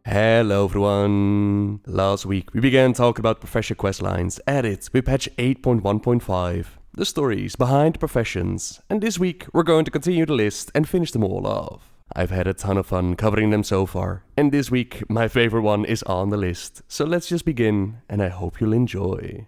Hello everyone! Last week we began talking about profession questlines added with patch 8.1.5, the stories behind the professions, and this week we're going to continue the list and finish them all off. I've had a ton of fun covering them so far, and this week my favorite one is on the list, so let's just begin and I hope you'll enjoy.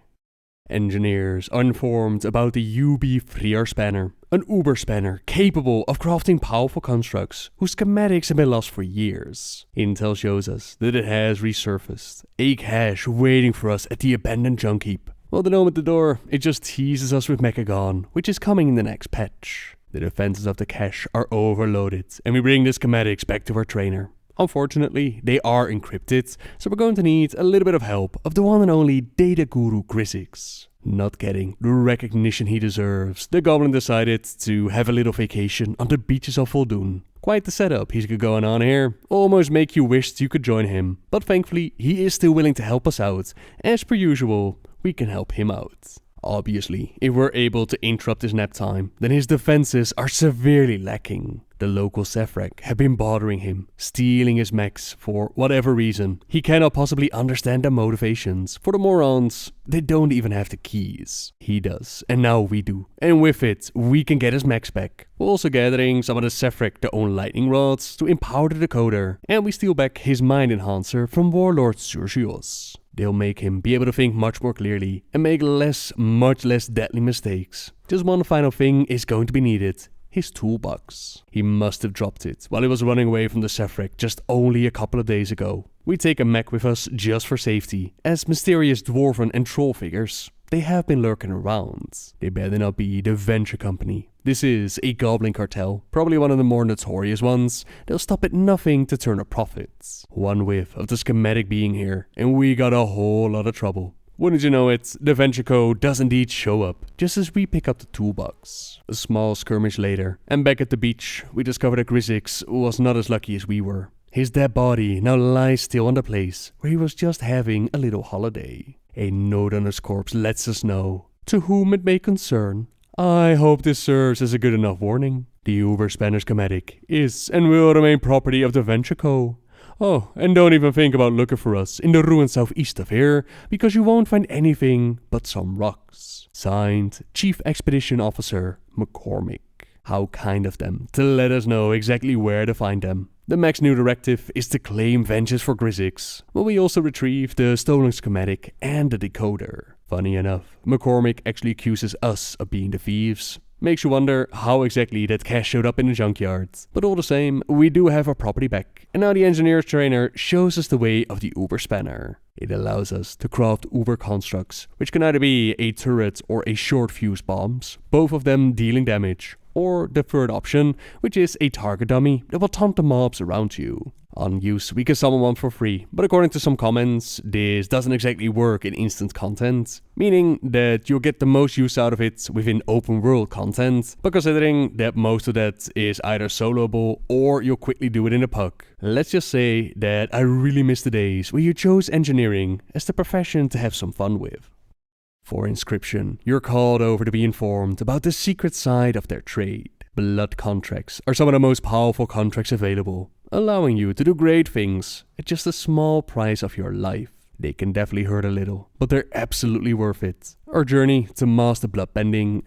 Engineers are informed about the UB Freer Spanner, an Uber spanner capable of crafting powerful constructs whose schematics have been lost for years. Intel shows us that it has resurfaced, a cache waiting for us at the abandoned junk heap. While the gnome at the door, it just teases us with Mechagon, which is coming in the next patch. The defenses of the cache are overloaded, and we bring the schematics back to our trainer. Unfortunately, they are encrypted, so we're going to need a little bit of help of the one and only data guru Grizzix. Not getting the recognition he deserves, the Goblin decided to have a little vacation on the beaches of Voldoon. Quite the setup he's got going on here, almost make you wish you could join him, but thankfully he is still willing to help us out. As per usual, we can help him out. Obviously, if we're able to interrupt his nap time, then his defenses are severely lacking. The local Sephrak have been bothering him, stealing his mechs for whatever reason. He cannot possibly understand their motivations. For the morons, they don't even have the keys. He does, and now we do. And with it, we can get his mechs back. We're also gathering some of the Sephrak their own lightning rods to empower the decoder, and we steal back his mind enhancer from Warlord Surgios. They'll make him be able to think much more clearly and make much less deadly mistakes. Just one final thing is going to be needed. His toolbox. He must have dropped it while he was running away from the Sephrak just only a couple of days ago. We take a mech with us just for safety, as mysterious dwarven and troll figures. They have been lurking around. They better not be the Venture Company. This is a Goblin cartel, probably one of the more notorious ones. They'll stop at nothing to turn a profit. One whiff of the schematic being here, and we got a whole lot of trouble. Wouldn't you know it, the Venture Co. does indeed show up, just as we pick up the toolbox. A small skirmish later, and back at the beach, we discover that Grizzix was not as lucky as we were. His dead body now lies still on the place where he was just having a little holiday. A note on his corpse lets us know, to whom it may concern. I hope this serves as a good enough warning. The Uber Spanner schematic is and will remain property of the Venture Co. Oh, and don't even think about looking for us in the ruins southeast of here, because you won't find anything but some rocks. Signed, Chief Expedition Officer McCormick. How kind of them to let us know exactly where to find them. The Mac's new directive is to claim vengeance for Grizzix, but we also retrieve the stolen schematic and the decoder. Funny enough, McCormick actually accuses us of being the thieves. Makes you wonder how exactly that cache showed up in the junkyard. But all the same, we do have our property back. And now the engineer's trainer shows us the way of the Uber Spanner. It allows us to craft Uber constructs, which can either be a turret or a short fuse bombs, both of them dealing damage. Or the third option, which is a target dummy that will taunt the mobs around you. On use, we can summon one for free, but according to some comments, this doesn't exactly work in instant content, meaning that you'll get the most use out of it within open world content, but considering that most of that is either soloable or you'll quickly do it in a puck. Let's just say that I really miss the days where you chose engineering as the profession to have some fun with. For Inscription, you're called over to be informed about the secret side of their trade. Blood contracts are some of the most powerful contracts available, allowing you to do great things at just a small price of your life. They can definitely hurt a little, but they're absolutely worth it. Our journey to master bloodbending,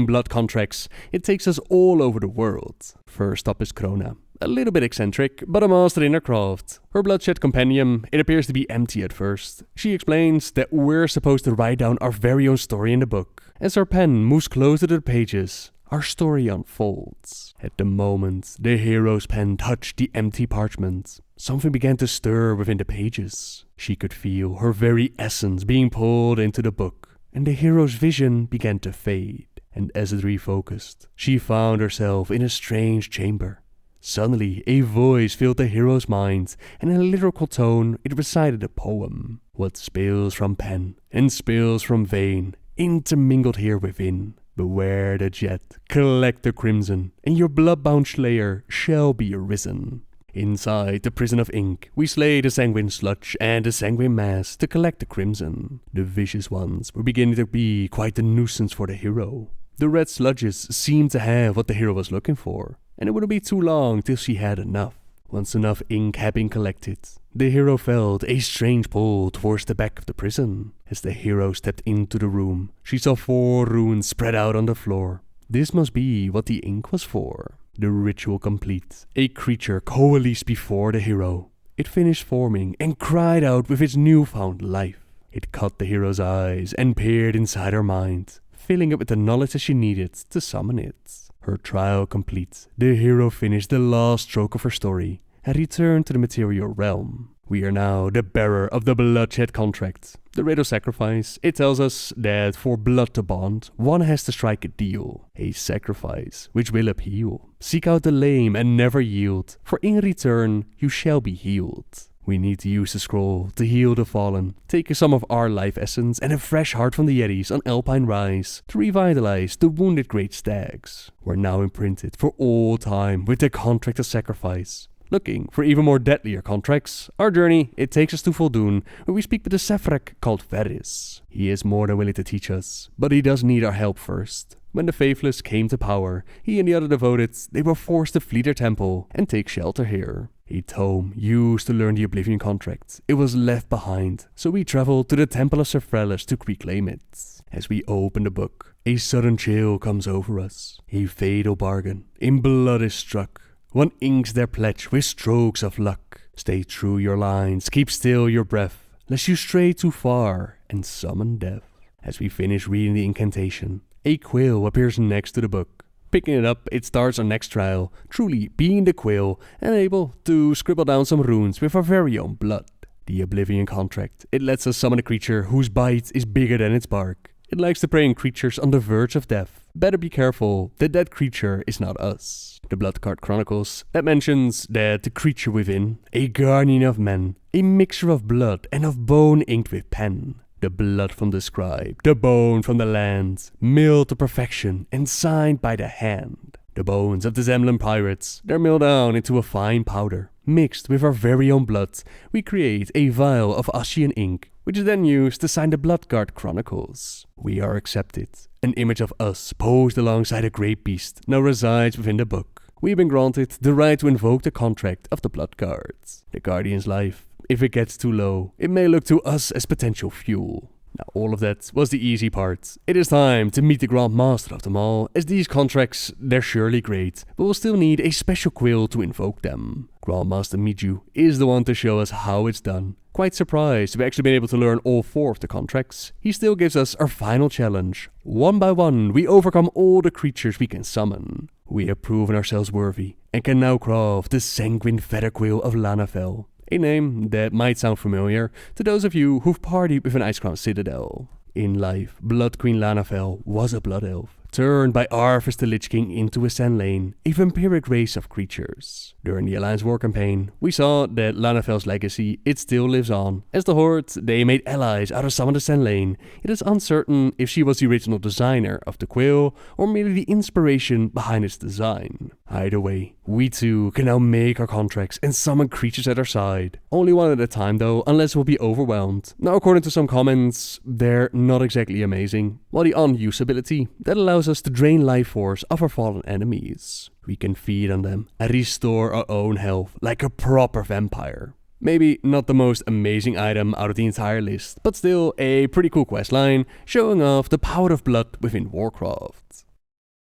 blood contracts, it takes us all over the world. First up is Krona. A little bit eccentric, but a master in her craft. Her bloodshed compendium, it appears to be empty at first. She explains that we're supposed to write down our very own story in the book. As our pen moves closer to the pages, our story unfolds. At the moment the hero's pen touched the empty parchment, something began to stir within the pages. She could feel her very essence being pulled into the book, and the hero's vision began to fade. And as it refocused, she found herself in a strange chamber. Suddenly, a voice filled the hero's mind, and in a lyrical tone, it recited a poem. What spills from pen and spills from vein, intermingled here within. Beware the jet, collect the crimson, and your blood-bound slayer shall be arisen. Inside the prison of ink, we slay the sanguine sludge and the sanguine mass to collect the crimson. The vicious ones were beginning to be quite a nuisance for the hero. The red sludges seemed to have what the hero was looking for. and it wouldn't be too long till she had enough. Once enough ink had been collected, the hero felt a strange pull towards the back of the prison. As the hero stepped into the room, she saw 4 runes spread out on the floor. This must be what the ink was for. The ritual complete, a creature coalesced before the hero. It finished forming and cried out with its newfound life. It caught the hero's eyes and peered inside her mind, filling it with the knowledge that she needed to summon it. Her trial complete, the hero finished the last stroke of her story and returned to the material realm. We are now the bearer of the bloodshed contract. The rite of sacrifice, it tells us that for blood to bond, one has to strike a deal, a sacrifice which will appeal. Seek out the lame and never yield, for in return you shall be healed. We need to use the scroll to heal the fallen, take some of our life essence and a fresh heart from the Yetis on Alpine Rise to revitalize the wounded great stags. We're now imprinted for all time with the contract of sacrifice. Looking for even more deadlier contracts, our journey, it takes us to Vol'dun, where we speak with a Sephrak called Varys. He is more than willing to teach us, but he does need our help first. When the Faithless came to power, he and the other devoted, they were forced to flee their temple and take shelter here. A tome used to learn the Oblivion contract, it was left behind, so we traveled to the Temple of Sephrellis to reclaim it. As we open the book, a sudden chill comes over us. A fatal bargain, in blood is struck. One inks their pledge with strokes of luck. Stay true your lines, keep still your breath, lest you stray too far and summon death. As we finish reading the incantation, a quill appears next to the book. Picking it up, it starts our next trial, truly being the quill and able to scribble down some runes with our very own blood. The Oblivion contract, it lets us summon a creature whose bite is bigger than its bark. It likes to prey on creatures on the verge of death. Better be careful that that creature is not us. The Blood Card Chronicles, that mentions that the creature within, a guardian of men, a mixture of blood and of bone inked with pen. The blood from the scribe, the bone from the land, milled to perfection and signed by the hand. The bones of the Zemlin pirates, they're milled down into a fine powder. Mixed with our very own blood, we create a vial of Ascian ink, which is then used to sign the Bloodguard Chronicles. We are accepted. An image of us posed alongside a great beast now resides within the book. We've been granted the right to invoke the contract of the Bloodguards. The Guardian's life, if it gets too low, it may look to us as potential fuel. Now all of that was the easy part. It is time to meet the Grand Master of them all, as these contracts, they're surely great, but we'll still need a special quill to invoke them. Grand Master Miju is the one to show us how it's done. Quite surprised we've actually been able to learn all 4 of the contracts. He still gives us our final challenge. One by one, we overcome all the creatures we can summon. We have proven ourselves worthy, and can now craft the Sanguine Feather Quill of Lana'thel. A name that might sound familiar to those of you who've partied with an Icecrown Citadel. In life, Blood Queen Lana'thel was a Blood Elf, turned by Arthas the Lich King into a San'layn, a vampiric race of creatures. During the Alliance War campaign, we saw that Lana'thel's legacy, it still lives on. As the Horde, they made allies out of some of the San'layn. It is uncertain if she was the original designer of the quill, or merely the inspiration behind its design. Either way, we too can now make our contracts and summon creatures at our side. Only one at a time though, unless we'll be overwhelmed. Now according to some comments, they're not exactly amazing. While the unusability, that allows us to drain life force of our fallen enemies. We can feed on them and restore our own health like a proper vampire. Maybe not the most amazing item out of the entire list, but still a pretty cool questline showing off the power of blood within Warcraft.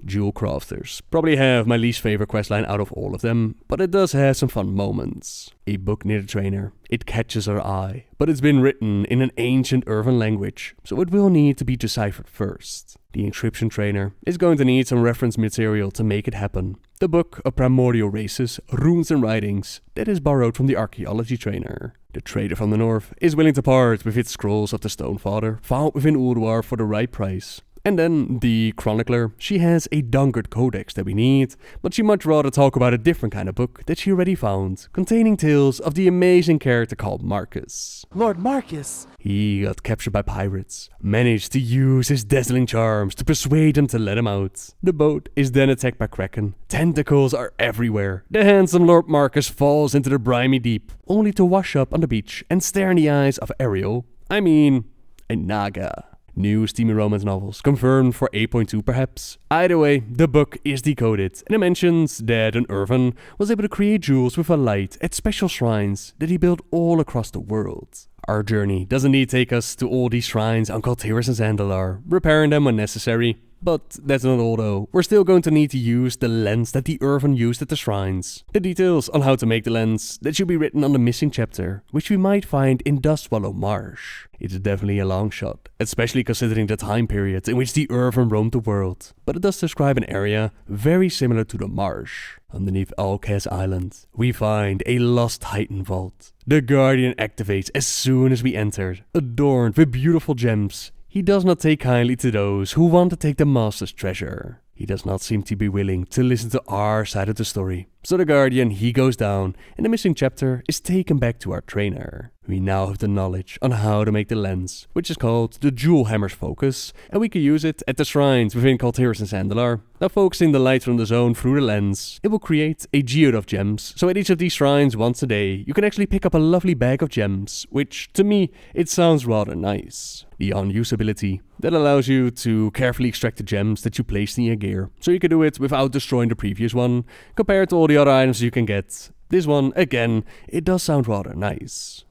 Jewelcrafters probably have my least favorite questline out of all of them, but it does have some fun moments. A book near the trainer, it catches our eye, but it's been written in an ancient Earthen language, so it will need to be deciphered first. The Inscription trainer is going to need some reference material to make it happen. The book of primordial races, runes and writings, that is borrowed from the archaeology trainer. The trader from the north is willing to part with its scrolls of the Stonefather, found within Ulduar for the right price. And then the chronicler, she has a Dungard codex that we need, but she much rather talk about a different kind of book that she already found, containing tales of the amazing character called Marcus. Lord Marcus! He got captured by pirates, managed to use his dazzling charms to persuade them to let him out. The boat is then attacked by Kraken. Tentacles are everywhere. The handsome Lord Marcus falls into the briny deep, only to wash up on the beach and stare in the eyes of Ariel. I mean, a Naga. New steamy romance novels, confirmed for 8.2 perhaps. Either way, the book is decoded, and it mentions that an Irvin was able to create jewels with a light at special shrines that he built all across the world. Our journey does indeed take us to all these shrines on Kael'thas and Zandalar, repairing them when necessary. But that's not all though, we're still going to need to use the lens that the Irvin used at the shrines. The details on how to make the lens, that should be written on the missing chapter, which we might find in Dustwallow Marsh. It's definitely a long shot, especially considering the time period in which the Irvin roamed the world, but it does describe an area very similar to the marsh. Underneath Alkaz Island, we find a lost Titan vault. The Guardian activates as soon as we enter, adorned with beautiful gems. He does not take kindly to those who want to take the Master's treasure. He does not seem to be willing to listen to our side of the story. So the Guardian, he goes down, and the missing chapter is taken back to our trainer. We now have the knowledge on how to make the lens, which is called the Jewel Hammer's Focus, and we can use it at the shrines within Kael'thas and Zandalar. Now focusing the light from the zone through the lens, it will create a geode of gems. So at each of these shrines once a day, you can actually pick up a lovely bag of gems, which to me, it sounds rather nice. The unusability that allows you to carefully extract the gems that you placed in your gear, so you can do it without destroying the previous one, compared to all the other items you can get. This one, again, it does sound rather nice.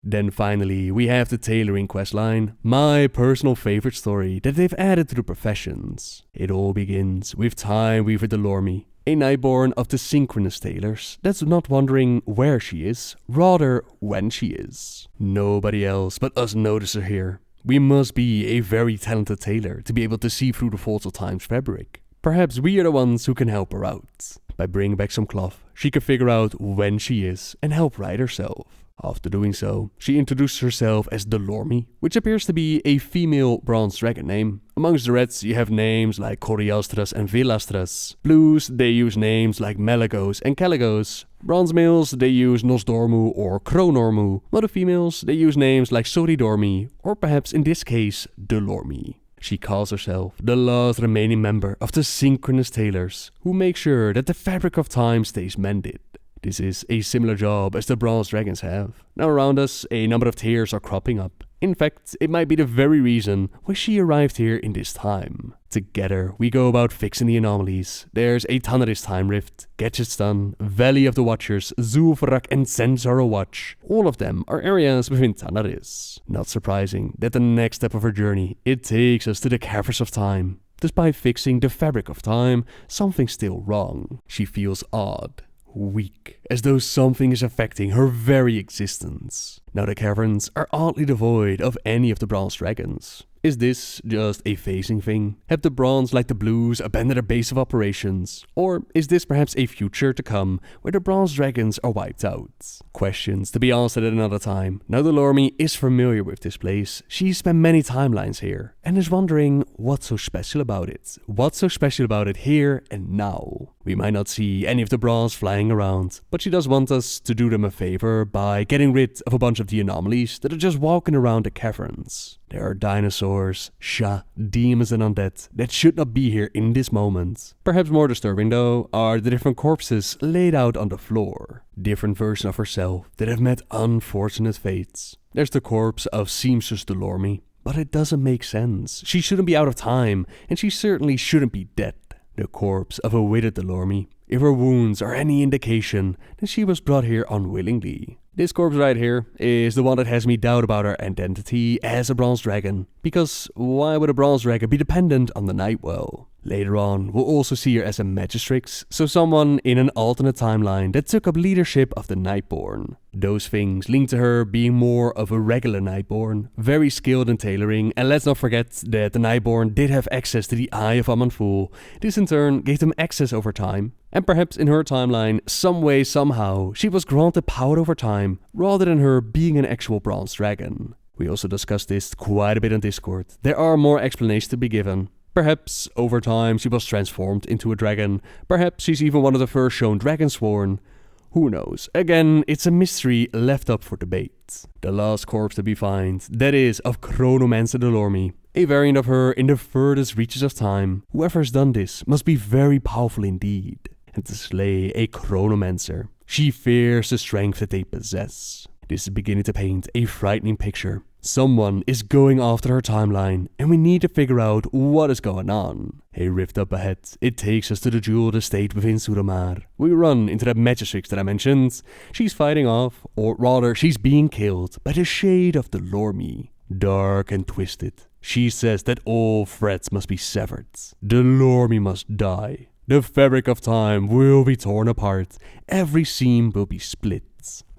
Then finally, we have the Tailoring questline, my personal favorite story that they've added to the professions. It all begins with Time Weaver Delorme, a Nightborn of the Synchronous Tailors that's not wondering where she is, rather when she is. Nobody else but us notice her here. We must be a very talented tailor to be able to see through the faults of Time's fabric. Perhaps we are the ones who can help her out. By bringing back some cloth, she can figure out when she is and help right herself. After doing so, she introduces herself as Delorme, which appears to be a female bronze dragon name. Amongst the reds, you have names like Coriastras and Velastras. Blues, they use names like Malagos and Caligos. Bronze males, they use Nosdormu or Kronormu. While the females, they use names like Soridormi, or perhaps in this case, Delorme. She calls herself the last remaining member of the Synchronous Tailors, who make sure that the fabric of time stays mended. This is a similar job as the bronze dragons have. Now around us, a number of tiers are cropping up. In fact, it might be the very reason why she arrived here in this time. Together, we go about fixing the anomalies. There's a Tanaris Time Rift, Gadgetstun, Valley of the Watchers, Zul'Farrak and Sensara Watch. All of them are areas within Tanaris. Not surprising that the next step of her journey, it takes us to the Caverns of Time. Despite fixing the fabric of time, something's still wrong. She feels odd. Weak, as though something is affecting her very existence. Now the caverns are oddly devoid of any of the bronze dragons. Is this just a phasing thing? Have the bronze like the blues abandoned their base of operations? Or is this perhaps a future to come where the bronze dragons are wiped out? Questions to be answered at another time. Now Delorme is familiar with this place. She's spent many timelines here and is wondering what's so special about it. What's so special about it here and now? We might not see any of the bronze flying around, but she does want us to do them a favor by getting rid of a bunch of the anomalies that are just walking around the caverns. There are dinosaurs, Sha, demons and undead that should not be here in this moment. Perhaps more disturbing though are the different corpses laid out on the floor. Different versions of herself that have met unfortunate fates. There's the corpse of Seamstress Delorme, but it doesn't make sense. She shouldn't be out of time, and she certainly shouldn't be dead. The corpse of a withered Delorme. If her wounds are any indication, then she was brought here unwillingly. This corpse right here is the one that has me doubt about her identity as a bronze dragon. Because why would a bronze dragon be dependent on the Nightwell? Later on, we'll also see her as a magistrix, so someone in an alternate timeline that took up leadership of the Nightborn. Those things link to her being more of a regular Nightborn, very skilled in tailoring, and let's not forget that the Nightborn did have access to the Eye of Aman'Thul. This in turn gave them access over time. And perhaps in her timeline, some way, somehow, she was granted power over time, rather than her being an actual bronze dragon. We also discussed this quite a bit on Discord. There are more explanations to be given. Perhaps over time she was transformed into a dragon. Perhaps she's even one of the first shown Dragonsworn. Who knows? Again, it's a mystery left up for debate. The last corpse that we find, that is of Chronomancer Delorme, a variant of her in the furthest reaches of time. Whoever has done this must be very powerful indeed. And to slay a Chronomancer, she fears the strength that they possess. This is beginning to paint a frightening picture. Someone is going after her timeline, and we need to figure out what is going on. A rift up ahead, it takes us to the jeweled estate within Suramar. We run into that magistrix that I mentioned. She's fighting off, or rather, she's being killed by the shade of the Lormi. Dark and twisted, she says that all threads must be severed. The Lormi must die. The fabric of time will be torn apart. Every seam will be split.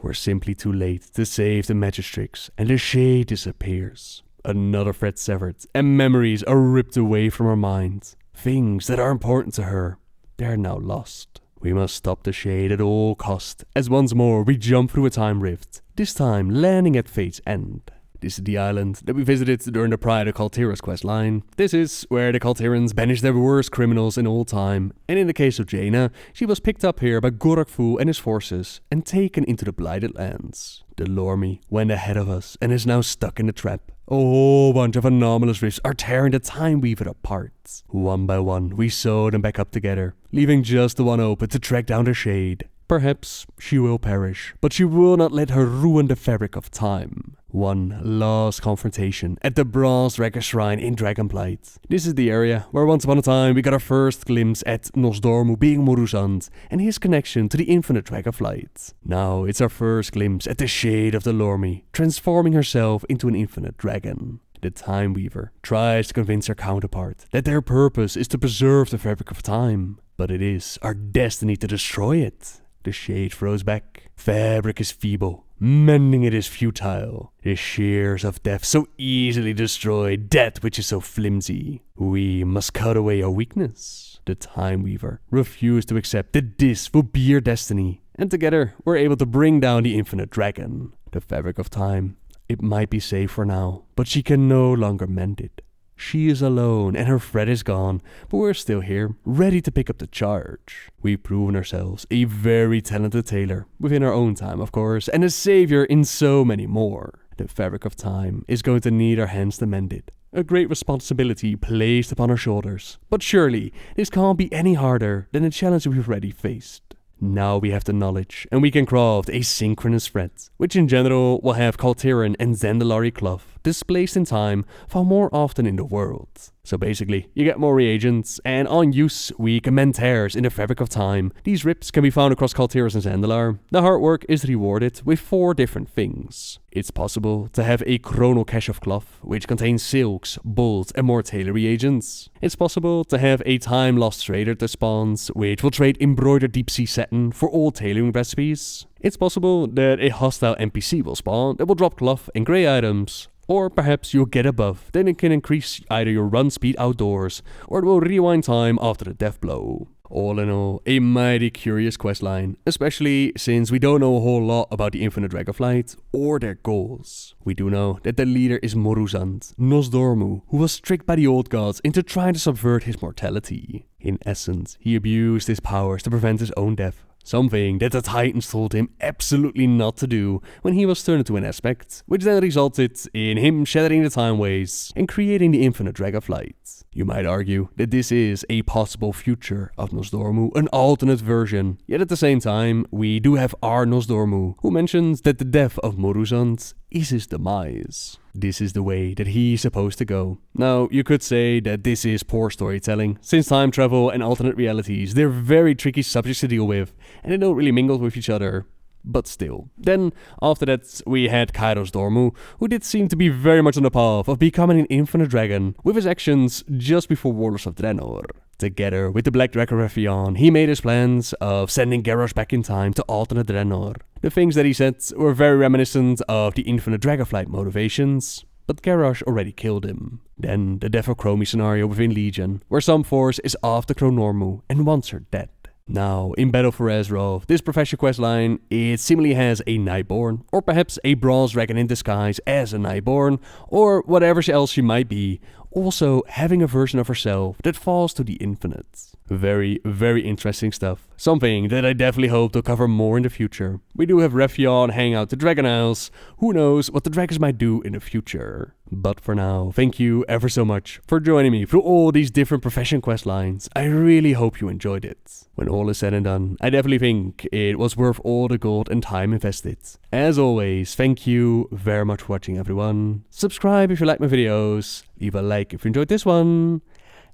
We're simply too late to save the magistrix, and the shade disappears. Another thread severed, and memories are ripped away from her mind. Things that are important to her, they're now lost. We must stop the shade at all cost, as once more we jump through a time rift, this time landing at Fate's End. This is the island that we visited during the Pride of Kael'thas questline. This is where the Kael'tharians banish their worst criminals in all time, and in the case of Jaina, she was picked up here by Gorakfu and his forces and taken into the Blighted Lands. The Lormi went ahead of us and is now stuck in the trap. A whole bunch of anomalous rifts are tearing the Time Weaver apart. One by one, we sew them back up together, leaving just the one open to track down the shade. Perhaps she will perish, but she will not let her ruin the fabric of time. One last confrontation at the Brass Wrecker Shrine in Dragonflight. This is the area where once upon a time we got our first glimpse at Nosdormu being Muruzand and his connection to the infinite Dragonflight. Now it's our first glimpse at the shade of the Lormi, transforming herself into an infinite dragon. The Time Weaver tries to convince her counterpart that their purpose is to preserve the fabric of time, but it is our destiny to destroy it. The shade throws back. Fabric is feeble. Mending it is futile. The shears of death so easily destroy that which is so flimsy. We must cut away our weakness. The Time Weaver refused to accept that this will be your destiny, and together we're able to bring down the infinite dragon. The fabric of time, it might be safe for now, but she can no longer mend it. She is alone and her thread is gone, but we're still here, ready to pick up the charge. We've proven ourselves a very talented tailor, within our own time of course, and a savior in so many more. The fabric of time is going to need our hands to mend it. A great responsibility placed upon our shoulders, but surely this can't be any harder than the challenge we've already faced. Now we have the knowledge, and we can craft a synchronous thread, which in general will have Kael'tharian and Zandalari cloth displaced in time far more often in the world. So basically, you get more reagents, and on use, we can mend tears in the fabric of time. These rips can be found across Kael'thas and Zandalar. The hard work is rewarded with 4 different things. It's possible to have a chronal cache of cloth, which contains silks, bolts, and more tailor reagents. It's possible to have a time-lost trader that spawns, which will trade embroidered deep-sea satin for all tailoring recipes. It's possible that a hostile NPC will spawn that will drop cloth and grey items. Or perhaps you'll get a buff, then it can increase either your run speed outdoors, or it will rewind time after the death blow. All in all, a mighty curious questline, especially since we don't know a whole lot about the Infinite Dragonflight or their goals. We do know that the leader is Muruzand, Nosdormu, who was tricked by the old gods into trying to subvert his mortality. In essence, he abused his powers to prevent his own death. Something that the Titans told him absolutely not to do when he was turned into an aspect, which then resulted in him shattering the time ways and creating the Infinite Dragonflight. You might argue that this is a possible future of Nosdormu, an alternate version, yet at the same time, we do have our Nosdormu, who mentions that the death of Muruzand is his demise. This is the way that he's supposed to go. Now, you could say that this is poor storytelling, since time travel and alternate realities, they're very tricky subjects to deal with, and they don't really mingle with each other. But still. Then, after that, we had Kairos Dormu, who did seem to be very much on the path of becoming an infinite dragon, with his actions just before Warlords of Draenor. Together with the Black Dragon Rephion, he made his plans of sending Garrosh back in time to alternate Draenor. The things that he said were very reminiscent of the Infinite Dragonflight motivations, but Garrosh already killed him. Then, the Death of Chromie scenario within Legion, where some force is after Chronormu and wants her dead. Now, in Battle for Azeroth, this Professor questline, it seemingly has a Nightborn, or perhaps a Bronze Dragon in disguise as a Nightborn, or whatever else she might be, also having a version of herself that falls to the infinite. Very, very interesting stuff. Something that I definitely hope to cover more in the future. We do have Rephion hang out the Dragon Isles. Who knows what the dragons might do in the future. But for now, thank you ever so much for joining me through all these different profession quest lines. I really hope you enjoyed it. When all is said and done, I definitely think it was worth all the gold and time invested. As always, thank you very much for watching, everyone. Subscribe if you like my videos, leave a like if you enjoyed this one,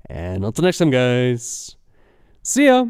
and until next time, guys, see ya!